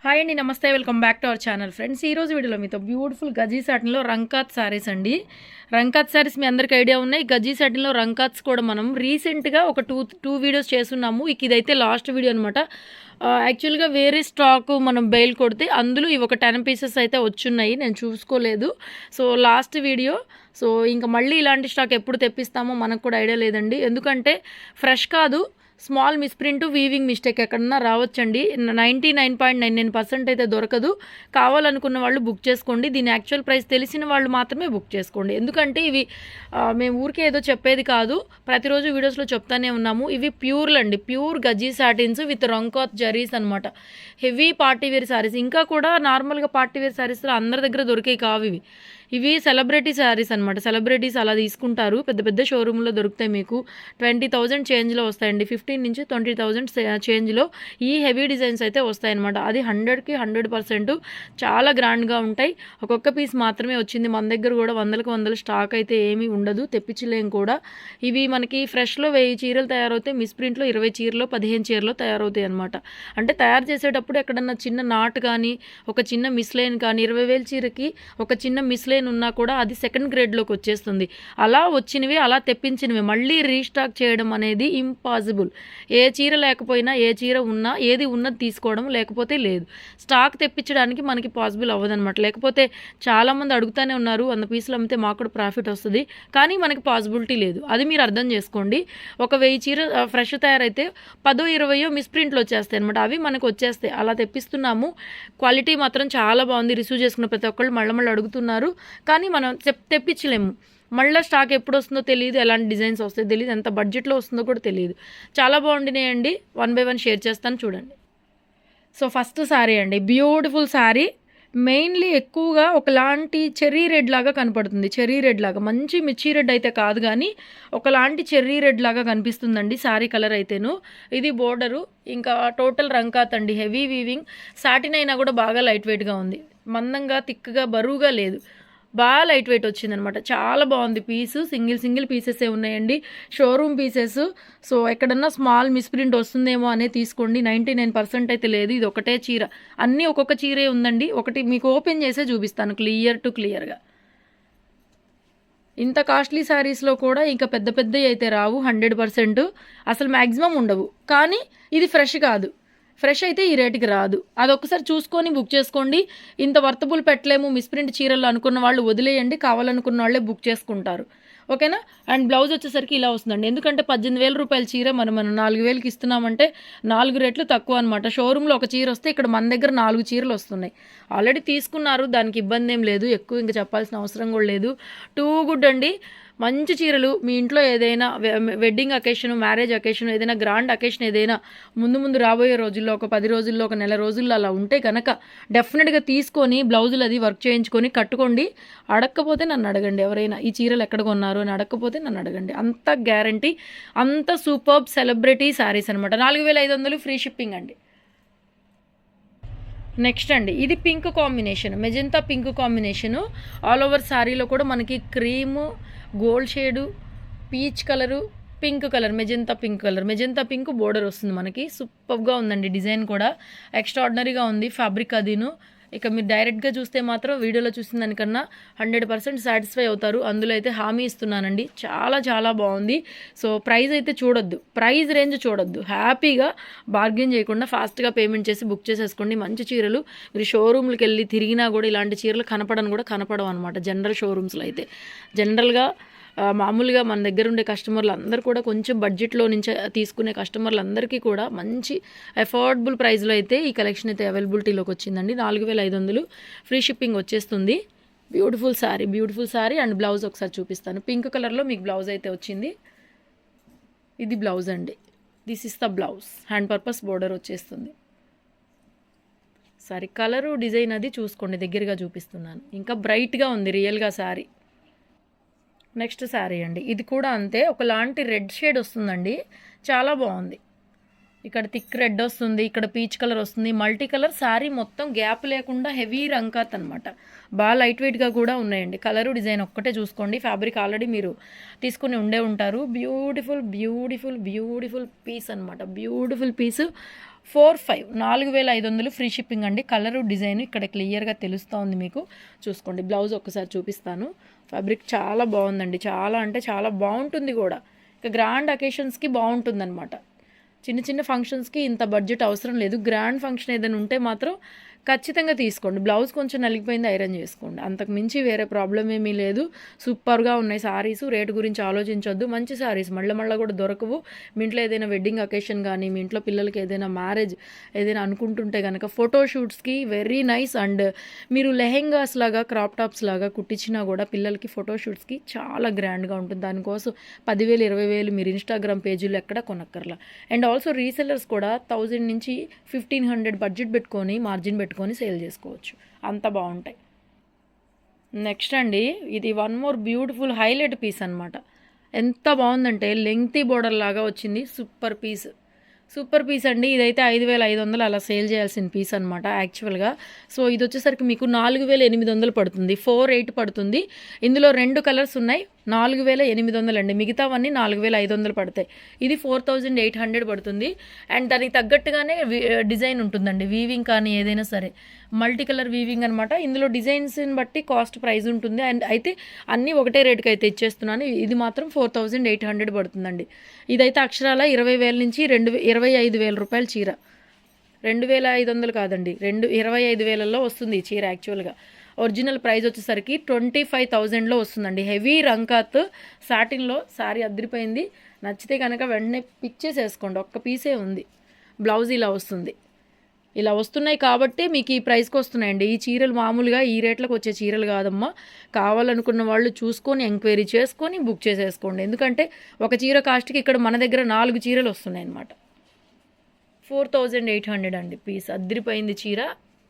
Hi అండి, నమస్తే. Welcome back to our channel friends. ఈరోజు వీడియోలో మీతో బ్యూటిఫుల్ గజీ సాటిన్లో రంకాత్ శారీస్ అండి. రంకాత్ శారీస్ మీ అందరికీ ఐడియా ఉన్నాయి. గజీ సాటిన్లో రంకాత్స్ కూడా మనం రీసెంట్గా ఒక టూ వీడియోస్ చేస్తున్నాము. ఇదైతే లాస్ట్ వీడియో అనమాట. యాక్చువల్గా వేరే స్టాక్ మనం బెయిల్ కొడితే అందులో ఇవి ఒక 10 పీసెస్ అయితే వచ్చున్నాయి, నేను చూసుకోలేదు. So last video. సో ఇంకా మళ్ళీ ఇలాంటి స్టాక్ ఎప్పుడు తెప్పిస్తామో మనకు కూడా ఐడియా లేదండి. ఎందుకంటే ఫ్రెష్ కాదు, స్మాల్ మిస్ప్రింట్, వీవింగ్ మిస్టేక్ ఎక్కడన్నా రావచ్చండి. 99.99% అయితే దొరకదు. కావాలనుకున్న వాళ్ళు బుక్ చేసుకోండి. దీని యాక్చువల్ ప్రైస్ తెలిసిన వాళ్ళు మాత్రమే బుక్ చేసుకోండి. ఎందుకంటే ఇవి మేము ఊరికే ఏదో చెప్పేది కాదు, ప్రతిరోజు వీడియోస్లో చెప్తానే ఉన్నాము. ఇవి ప్యూర్లు అండి, ప్యూర్ గజీ సాటిన్స్ విత్ రంకాత్ జరీస్ అనమాట. Heavy partywear saris. ఇంకా కూడా నార్మల్గా పార్టీవేర్ శారీస్లో అందరి దగ్గర దొరికే కావు ఇవి సెలబ్రిటీ శారీస్ అనమాట. సెలబ్రిటీస్ అలా తీసుకుంటారు. పెద్ద పెద్ద షోరూంలో దొరుకుతాయి. మీకు 20,000 చేంజ్లో వస్తాయండి. 15 నుంచి 20,000 చేంజ్లో ఈ హెవీ డిజైన్స్ అయితే వస్తాయన్నమాట. అది 100కి 100% చాలా గ్రాండ్గా ఉంటాయి. ఒక్కొక్క పీస్ మాత్రమే వచ్చింది. మన దగ్గర కూడా వందలకు వందల స్టాక్ అయితే ఏమీ ఉండదు, తెప్పించలేం కూడా. ఇవి మనకి ఫ్రెష్లో 1000 చీరలు తయారవుతాయి, మిస్ప్రింట్లో 20 చీరలో 15 చీరలో తయారవుతాయి అనమాట. అంటే తయారు చేసేటప్పుడు ఎక్కడన్నా చిన్న నాట్ కానీ, ఒక చిన్న మిస్లైన్ కానీ, 20,000 చీరకి ఒక చిన్న మిస్లైన్ ఉన్నా కూడా అది సెకండ్ గ్రేడ్లోకి వచ్చేస్తుంది. అలా వచ్చినవి, అలా తెప్పించినవి మళ్ళీ రీస్టాక్ చేయడం అనేది ఇంపాసిబుల్. ఏ చీర లేకపోయినా, ఏ చీర ఉన్నా, ఏది ఉన్నది తీసుకోవడం, లేకపోతే లేదు. స్టాక్ తెప్పించడానికి మనకి పాసిబుల్ అవ్వదన్నమాట. లేకపోతే చాలామంది అడుగుతూనే ఉన్నారు, 100 పీసులు అమ్మితే మాకు కూడా ప్రాఫిట్ వస్తుంది, కానీ మనకి పాసిబిలిటీ లేదు. అది మీరు అర్థం చేసుకోండి. ఒక 1000 చీర ఫ్రెష్ తయారైతే 10-20 మిస్ప్రింట్లు వచ్చేస్తాయి అనమాట. అవి మనకు వచ్చేస్తాయి. అలా తెప్పిస్తున్నాము. క్వాలిటీ మాత్రం చాలా బాగుంది. రిసీవ్ చేసుకున్న ప్రతి ఒక్కళ్ళు మళ్ళీ అడుగుతున్నారు, కానీ మనం తెప్పించలేము. మళ్ళీ స్టాక్ ఎప్పుడు వస్తుందో తెలియదు, ఎలాంటి డిజైన్స్ వస్తాయో తెలియదు, ఎంత బడ్జెట్లో వస్తుందో కూడా తెలియదు. చాలా బాగుండినాయండి. 1 by 1 షేర్ చేస్తాను చూడండి. సో ఫస్ట్ శారీ అండి, బ్యూటిఫుల్ శారీ. మెయిన్లీ ఎక్కువగా ఒకలాంటి చెర్రీ రెడ్ లాగా కనపడుతుంది. చెర్రీ రెడ్ లాగా, మంచి మిర్చి రెడ్ అయితే కాదు, కానీ ఒకలాంటి చెర్రీ రెడ్ లాగా కనిపిస్తుందండి శారీ కలర్ అయితేను. ఇది బోర్డరు. ఇంకా టోటల్ రంకాత్ అండి, హెవీ వీవింగ్. సాటిన్ అయినా కూడా బాగా లైట్ వెయిట్గా ఉంది. మందంగా, తిక్కుగా, బరువుగా లేదు, బాగా లైట్ వెయిట్ వచ్చిందనమాట. చాలా బాగుంది పీసు. సింగిల్ పీసెసే ఉన్నాయండి, షోరూమ్ పీసెస్. సో ఎక్కడన్నా స్మాల్ మిస్ప్రింట్ వస్తుందేమో అనే తీసుకోండి. 99% అయితే లేదు. ఇది ఒకటే చీర, అన్నీ ఒక్కొక్క చీరే ఉందండి. ఒకటి మీకు ఓపెన్ చేసే చూపిస్తాను క్లియర్గా. ఇంత కాస్ట్లీ శారీస్లో కూడా ఇంకా పెద్ద పెద్దవి అయితే రావు, 100% అసలు మ్యాక్సిమం ఉండవు. కానీ ఇది ఫ్రెష్ కాదు. ఫ్రెష్ అయితే ఈ రేటుకి రాదు. అదొకసారి చూసుకొని బుక్ చేసుకోండి. ఇంత వర్తబుల్ పెట్టలేము మిస్ప్రింట్ చీరలు అనుకున్న వాళ్ళు వదిలేయండి, కావాలనుకున్న వాళ్ళే బుక్ చేసుకుంటారు. ఓకేనా. అండ్ బ్లౌజ్ వచ్చేసరికి ఇలా వస్తుందండి. ఎందుకంటే 18,000 రూపాయల చీర మనం 4,000కి ఇస్తున్నామంటే 4 రేట్లు తక్కువ అనమాట. షోరూంలో ఒక చీర వస్తే ఇక్కడ మన దగ్గర 4 చీరలు వస్తున్నాయి. ఆల్రెడీ తీసుకున్నారు, దానికి ఇబ్బంది ఏం లేదు. ఎక్కువ ఇంకా చెప్పాల్సిన అవసరం కూడా లేదు. టూ గుడ్ అండి. మంచి చీరలు మీ ఇంట్లో ఏదైనా వెడ్డింగ్ అకేషన్, మ్యారేజ్ అకేషన్, ఏదైనా గ్రాండ్ అకేషన్ ఏదైనా ముందు రాబోయే రోజుల్లో, ఒక 10 రోజుల్లో, ఒక నెల రోజుల్లో అలా ఉంటే కనుక డెఫినెట్గా తీసుకొని బ్లౌజులు అది వర్క్ చేయించుకొని కట్టుకోండి. అడగకపోతే నన్ను అడగండి. ఎవరైనా ఈ చీరలు ఎక్కడ కొన్నారు అని అడగకపోతే నన్ను అడగండి. అంత గ్యారంటీ, అంత సూపర్బ్ సెలబ్రిటీ శారీస్ అనమాట. 4,500 ఫ్రీ షిప్పింగ్ అండి. నెక్స్ట్ అండి, ఇది pink combination, magenta pink combination. All over శారీలో కూడా మనకి cream, gold shade, peach colour, pink colour, magenta pink border వస్తుంది మనకి. సూపర్గా ఉందండి. డిజైన్ కూడా ఎక్స్ట్రాడినరీగా ఉంది. ఫ్యాబ్రిక్ అదిను. ఇక మీరు డైరెక్ట్గా చూస్తే మాత్రం వీడియోలో చూసిన దానికన్నా 100% సాటిస్ఫై అవుతారు. అందులో అయితే హామీ ఇస్తున్నానండి. చాలా బాగుంది. సో ప్రైస్ అయితే చూడొద్దు, ప్రైస్ రేంజ్ చూడొద్దు. హ్యాపీగా బార్గెన్ చేయకుండా ఫాస్ట్గా పేమెంట్ చేసి బుక్ చేసేసుకోండి. మంచి చీరలు. మీరు షోరూమ్కి వెళ్ళి తిరిగినా కూడా ఇలాంటి చీరలు కనపడవు అనమాట. జనరల్ షోరూమ్స్లో అయితే జనరల్గా మామూలుగా మన దగ్గర ఉండే కస్టమర్లు అందరూ కూడా కొంచెం బడ్జెట్లో నుంచి తీసుకునే కస్టమర్లు అందరికీ కూడా మంచి అఫోర్డబుల్ ప్రైస్లో అయితే ఈ కలెక్షన్ అయితే అవైలబిలిటీలోకి వచ్చిందండి. 4,500 ఫ్రీ షిప్పింగ్ వచ్చేస్తుంది. బ్యూటిఫుల్ శారీ అండ్ బ్లౌజ్ ఒకసారి చూపిస్తాను. పింక్ కలర్లో మీకు బ్లౌజ్ అయితే వచ్చింది. ఇది బ్లౌజ్ అండి. This is the blouse. Hand purpose border వచ్చేస్తుంది. సారీ కలరు, డిజైన్ అది చూసుకోండి, దగ్గరగా చూపిస్తున్నాను. ఇంకా బ్రైట్గా ఉంది రియల్గా శారీ. నెక్స్ట్ శారీ అండి, ఇది కూడా అంతే. ఒకలాంటి రెడ్ షేడ్ వస్తుందండి, చాలా బాగుంది. ఇక్కడ థిక్ రెడ్ వస్తుంది, ఇక్కడ పీచ్ కలర్ వస్తుంది, మల్టీ కలర్. శారీ మొత్తం గ్యాప్ లేకుండా హెవీ రంకాత్ అనమాట. బాగా లైట్ వెయిట్గా కూడా ఉన్నాయండి. కలరు, డిజైన్ ఒక్కటే చూసుకోండి. ఫ్యాబ్రిక్ ఆల్రెడీ మీరు తీసుకుని ఉంటారు. బ్యూటిఫుల్ పీస్ అనమాట. బ్యూటిఫుల్ పీసు. 45 4500 ఫ్రీ షిప్పింగ్ అండి. కలరు డిజైన్ ఇక్కడ క్లియర్గా తెలుస్తూ ఉంది మీకు. చూసుకోండి. బ్లౌజ్ ఒక్కసారి చూపిస్తాను. ఫ్యాబ్రిక్ చాలా బాగుందండి. చాలా అంటే చాలా బాగుంటుంది కూడా. ఇక గ్రాండ్ అకేషన్స్కి బాగుంటుందన్నమాట. చిన్న చిన్న ఫంక్షన్స్కి ఇంత బడ్జెట్ అవసరం లేదు. గ్రాండ్ ఫంక్షన్ ఏదైనా ఉంటే మాత్రం ఖచ్చితంగా తీసుకోండి. బ్లౌజ్ కొంచెం నలిగిపోయింది, ఐరన్ చేసుకోండి. అంతకు మించి వేరే ప్రాబ్లం ఏమీ లేదు. సూపర్గా ఉన్నాయి సారీస్. రేటు గురించి ఆలోచించొద్దు. మంచి సారీస్ మళ్ళీ కూడా దొరకవు. మీ ఇంట్లో ఏదైనా వెడ్డింగ్ అకేషన్ కానీ, మీ ఇంట్లో పిల్లలకి ఏదైనా మ్యారేజ్ ఏదైనా అనుకుంటుంటే కనుక ఫోటోషూట్స్కి వెరీ నైస్. అండ్ మీరు లెహెంగాస్ లాగా, క్రాప్ టాప్స్ లాగా కుట్టించినా కూడా పిల్లలకి ఫోటోషూట్స్కి చాలా గ్రాండ్గా ఉంటుంది. దానికోసం 10,000 20,000 మీరు ఇన్స్టాగ్రామ్ పేజీలు ఎక్కడ కొనక్కర్లా. అండ్ ఆల్సో రీసెల్లర్స్ కూడా 1000 నుంచి 1500 బడ్జెట్ పెట్టుకొని మార్జిన్ పెట్టుకొని సేల్ చేసుకోవచ్చు. అంత బాగుంటాయి. నెక్స్ట్ అండి, ఇది one more beautiful highlight piece అనమాట. ఎంత బాగుందంటే లెంగ్తీ బోర్డర్ లాగా వచ్చింది. సూపర్ పీస్ అండి. ఇదైతే 5,500 అలా సేల్ చేయాల్సిన పీస్ అనమాట యాక్చువల్గా. సో ఇది వచ్చేసరికి మీకు 4,800 పడుతుంది. 4,800 పడుతుంది. ఇందులో 2 కలర్స్ ఉన్నాయి. 4,800 అండి. మిగతావన్నీ 4,500 పడతాయి. ఇది 4,800 పడుతుంది. అండ్ దానికి తగ్గట్టుగానే డిజైన్ ఉంటుందండి. వీవింగ్ కానీ ఏదైనా సరే మల్టీ కలర్ వీవింగ్ అనమాట. ఇందులో డిజైన్స్ని బట్టి కాస్ట్ ప్రైస్ ఉంటుంది. అండ్ అయితే అన్నీ ఒకటే రేటుకి అయితే ఇచ్చేస్తున్నాను. ఇది మాత్రం 4,800 పడుతుందండి. ఇదైతే అక్షరాల 20,000 నుంచి 25,000 రూపాయల చీర. 2,500 కాదండి, 25,000లో వస్తుంది ఈ చీర యాక్చువల్గా. ఒరిజినల్ ప్రైస్ వచ్చేసరికి 25,000లో వస్తుందండి. హెవీ రంకాత్ సాటిన్లో శారీ అద్దరిపోయింది. నచ్చితే కనుక వెంటనే పిక్ చేసేసుకోండి. ఒక్క పీసే ఉంది. బ్లౌజ్ ఇలా వస్తుంది. ఇలా వస్తున్నాయి కాబట్టి మీకు ఈ ప్రైస్కి వస్తున్నాయండి. ఈ చీరలు మామూలుగా ఈ రేట్లకు వచ్చే చీరలు కాదమ్మా. కావాలనుకున్న వాళ్ళు చూసుకొని ఎంక్వైరీ చేసుకొని బుక్ చేసేసుకోండి. ఎందుకంటే ఒక చీర కాస్ట్కి ఇక్కడ మన దగ్గర 4 చీరలు వస్తున్నాయి అన్నమాట. 4,800 అండి పీస్. అద్దరిపోయింది చీర.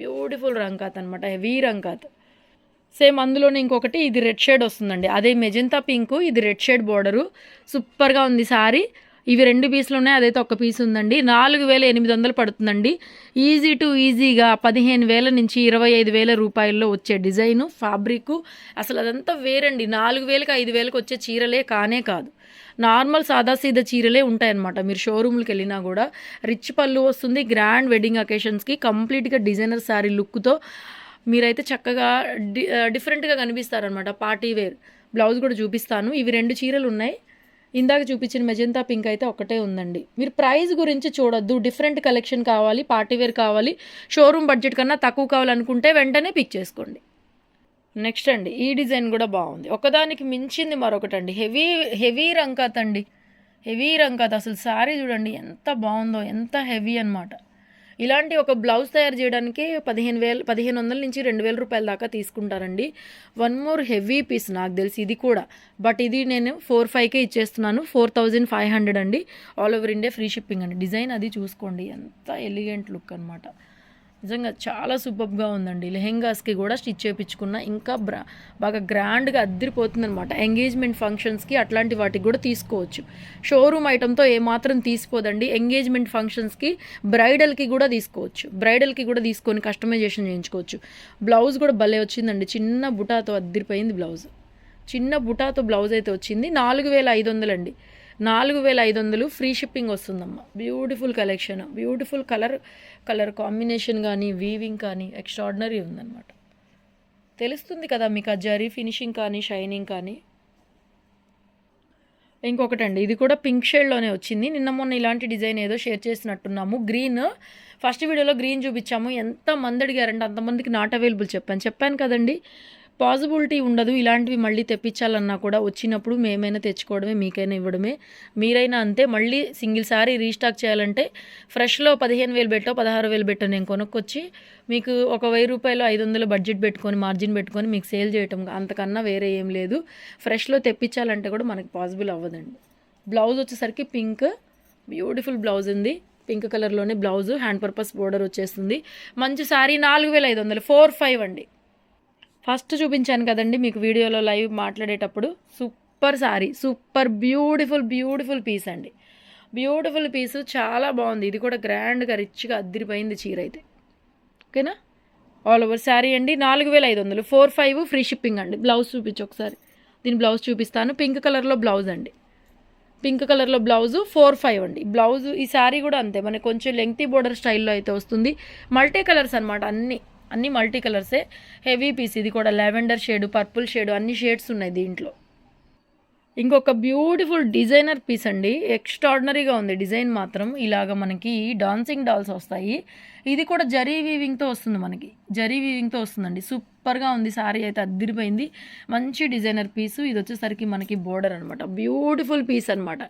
బ్యూటిఫుల్ రంకాత్ అనమాట. హెవీ రంకాత్. సేమ్ అందులోనే ఇంకొకటి ఇది రెడ్ షేడ్ వస్తుందండి. అదే మెజెంతా పింక్, ఇది రెడ్ షేడ్ బోర్డరు. సూపర్గా ఉంది సారీ. ఇవి 2 పీసులు ఉన్నాయి. అదైతే ఒక పీస్ ఉందండి. 4,800 పడుతుందండి. ఈజీగా 15,000 నుంచి 25,000 రూపాయల్లో వచ్చే డిజైను, ఫ్యాబ్రిక్ అసలు అదంతా వేరండి. 4,000కి 5,000కి వచ్చే చీరలే కాదు. నార్మల్ సాదాసీదా చీరలే ఉంటాయన్నమాట. మీరు షోరూమ్కి వెళ్ళినా కూడా రిచ్ పళ్ళు వస్తుంది. గ్రాండ్ వెడ్డింగ్ అకేషన్స్కి కంప్లీట్గా డిజైనర్ శారీ లుక్తో మీరైతే చక్కగా డిఫరెంట్గా కనిపిస్తారనమాట. Party wear. బ్లౌజ్ కూడా చూపిస్తాను. ఇవి 2 చీరలు ఉన్నాయి. ఇందాక చూపించిన మెజెంతా పింక్ అయితే ఒకటే ఉందండి. మీరు ప్రైస్ గురించి చూడొద్దు. డిఫరెంట్ కలెక్షన్ కావాలి, పార్టీవేర్ కావాలి, షోరూమ్ బడ్జెట్ కన్నా తక్కువ కావాలనుకుంటే వెంటనే పిక్ చేసుకోండి. నెక్స్ట్ అండి, ఈ డిజైన్ కూడా బాగుంది. ఒకదానికి మించింది మరొకటి అండి. హెవీ రంకాత్ అండి. హెవీ రంకాత్. అసలు శారీ చూడండి ఎంత బాగుందో, ఎంత హెవీ అనమాట. ఇలాంటి ఒక బ్లౌజ్ తయారు చేయడానికి 1,500 నుంచి 2,000 రూపాయల దాకా తీసుకుంటారండి. వన్ మోర్ హెవీ పీస్ నాకు తెలిసి ఇది కూడా. బట్ ఇది నేను 4,500కే ఇచ్చేస్తున్నాను. 4,500 అండి. All over India free shipping అండి. డిజైన్ అది చూసుకోండి, ఎంత ఎలిగెంట్ లుక్ అనమాట. నిజంగా చాలా సూపర్గా ఉందండి. లెహెంగాస్కి కూడా స్టిచ్ చేయించుకున్న ఇంకా బాగా గ్రాండ్గా అద్దరిపోతుంది అనమాట. ఎంగేజ్మెంట్ ఫంక్షన్స్కి అట్లాంటి వాటికి కూడా తీసుకోవచ్చు. షోరూమ్ ఐటమ్తో ఏమాత్రం తీసిపోదండి. ఎంగేజ్మెంట్ ఫంక్షన్స్కి బ్రైడల్కి కూడా తీసుకోవచ్చు. బ్రైడల్కి కూడా తీసుకొని కస్టమైజేషన్ చేయించుకోవచ్చు. బ్లౌజ్ కూడా భలే వచ్చిందండి. చిన్న బుటాతో అద్దరిపోయింది బ్లౌజ్. చిన్న బుటాతో బ్లౌజ్ అయితే వచ్చింది. 4,500 అండి. 4,500 ఫ్రీ షిప్పింగ్ వస్తుందమ్మా. Beautiful collection, beautiful colour combination కానీ, వీవింగ్ కానీ ఎక్స్ట్రాడినరీ ఉందన్నమాట. తెలుస్తుంది కదా మీకు ఆ జరీ ఫినిషింగ్ కానీ, షైనింగ్ కానీ. ఇంకొకటండి, ఇది కూడా పింక్ షేడ్లోనే వచ్చింది. నిన్న మొన్న ఇలాంటి డిజైన్ ఏదో షేర్ చేసినట్టున్నాము. గ్రీన్ ఫస్ట్ వీడియోలో గ్రీన్ చూపించాము. ఎంతమంది అడిగారంటే అంతమందికి నాట్ అవైలబుల్ చెప్పాను కదండి. పాసిబిలిటీ ఉండదు. ఇలాంటివి మళ్ళీ తెప్పించాలన్నా కూడా వచ్చినప్పుడు మేమైనా తెచ్చుకోవడమే, మీకైనా ఇవ్వడమే. మీరైనా అంతే. మళ్ళీ సింగిల్ సారీ రీస్టాక్ చేయాలంటే ఫ్రెష్లో 15,000 పెట్టో 16,000 పెట్టో నేను కొనుక్కొచ్చి మీకు ఒక 1,000 రూపాయలు 500 బడ్జెట్ పెట్టుకొని మార్జిన్ పెట్టుకొని మీకు సేల్ చేయటం, అంతకన్నా వేరే ఏం లేదు. ఫ్రెష్లో తెప్పించాలంటే కూడా మనకి పాసిబుల్ అవ్వదండి. బ్లౌజ్ వచ్చేసరికి పింక్, బ్యూటిఫుల్ బ్లౌజ్ ఉంది. పింక్ కలర్లోనే బ్లౌజ్, హ్యాండ్ పర్పస్ బోర్డర్ వచ్చేస్తుంది. మంచి సారీ. 4,500, 4,500 అండి. ఫస్ట్ చూపించాను కదండి మీకు వీడియోలో లైవ్ మాట్లాడేటప్పుడు. Super sorry, super beautiful piece అండి. బ్యూటిఫుల్ పీసు, చాలా బాగుంది. ఇది కూడా గ్రాండ్గా రిచ్గా అద్దరిపోయింది చీర అయితే. ఓకేనా. ఆల్ ఓవర్ శారీ అండి. 4,500, 4,500 ఫ్రీ షిప్పింగ్ అండి. బ్లౌజ్ చూపించు ఒకసారి. దీని బ్లౌజ్ చూపిస్తాను. పింక్ కలర్లో బ్లౌజ్ అండి. పింక్ కలర్లో బ్లౌజు 4-5 అండి. బ్లౌజు ఈ శారీ కూడా అంతే, మనకి కొంచెం లెంగ్తీ బోర్డర్ స్టైల్లో అయితే వస్తుంది. మల్టీ కలర్స్ అనమాట, అన్ని మల్టీ కలర్సే. హెవీ పీస్ ఇది కూడా, లావెండర్ షేడు, పర్పుల్ షేడు, అన్ని షేడ్స్ ఉన్నాయి దీంట్లో. ఇంకొక బ్యూటిఫుల్ డిజైనర్ పీస్ అండి, ఎక్స్ట్రాడినరీగా ఉంది డిజైన్ మాత్రం. ఇలాగ మనకి డాన్సింగ్ డాల్స్ వస్తాయి. ఇది కూడా జరీ వీవింగ్తో వస్తుంది, మనకి జరీ వీవింగ్తో వస్తుందండి. సూపర్గా ఉంది శారీ అయితే, అద్దిరిపోయింది. మంచి డిజైనర్ పీసు. ఇది వచ్చేసరికి మనకి బోర్డర్ అనమాట. బ్యూటిఫుల్ పీస్ అనమాట,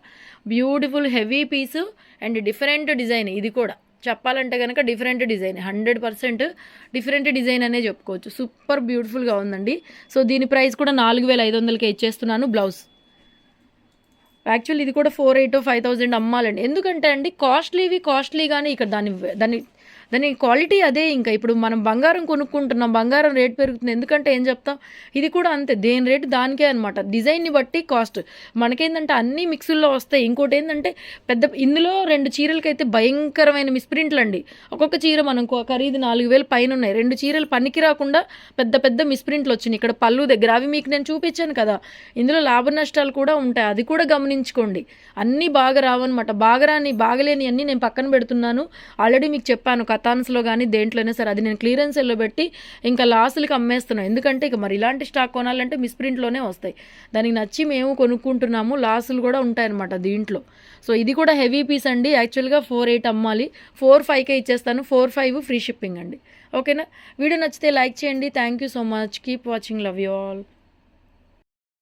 beautiful heavy piece and different design. ఇది కూడా చెప్పాలంటే కనుక డిఫరెంట్ డిజైన్, 100% డిఫరెంట్ డిజైన్ అనే చెప్పుకోవచ్చు. సూపర్ బ్యూటిఫుల్గా ఉందండి. సో దీని ప్రైస్ కూడా 4500కే ఇచ్చేస్తున్నాను. బ్లౌజ్ యాక్చువల్లీ ఇది కూడా 4800-5000 అమ్మాలండి. ఎందుకంటే అండి కాస్ట్లీగానే ఇక్కడ దాని క్వాలిటీ అదే. ఇంకా ఇప్పుడు మనం బంగారం కొనుక్కుంటున్నాం, బంగారం రేట్ పెరుగుతుంది. ఎందుకంటే ఏం చెప్తాం, ఇది కూడా అంతే, దేని రేటు దానికే అనమాట. డిజైన్ని బట్టి కాస్ట్. మనకేంటంటే అన్నీ మిక్సుల్లో వస్తాయి. ఇంకోటి ఏంటంటే ఇందులో 2 చీరలకైతే భయంకరమైన మిస్ప్రింట్లు అండి. ఒక్కొక్క చీర మనం ఖరీదు 4000 పైన ఉన్నాయి. 2 చీరలు పనికి రాకుండా పెద్ద మిస్ప్రింట్లు వచ్చినాయి ఇక్కడ పళ్ళు దగ్గర. అవి మీకు నేను చూపించాను కదా, ఇందులో లాభ నష్టాలు కూడా ఉంటాయి, అది కూడా గమనించుకోండి. అన్నీ బాగా రావన్నమాట. బాగలేని అన్నీ నేను పక్కన పెడుతున్నాను. ఆల్రెడీ మీకు చెప్పాను, కథాన్స్లో కానీ దేంట్లోనే సరే, అది నేను క్లియరెన్స్ సెల్లో పెట్టి ఇంకా లాస్లకి అమ్మేస్తున్నాను. ఎందుకంటే ఇక మరి ఇలాంటి స్టాక్ కొనాలంటే మిస్ప్రింట్లోనే వస్తాయి. దానికి నచ్చి మేము కొనుక్కుంటున్నాము, లాసులు కూడా ఉంటాయన్నమాట దీంట్లో. సో ఇది కూడా హెవీ పీస్ అండి. యాక్చువల్గా 48 అమ్మాలి, 45కే ఇచ్చేస్తాను. 45 ఫ్రీ షిప్పింగ్ అండి. ఓకేనా? వీడియో నచ్చితే లైక్ చేయండి. Thank you so much. Keep watching. Love you all.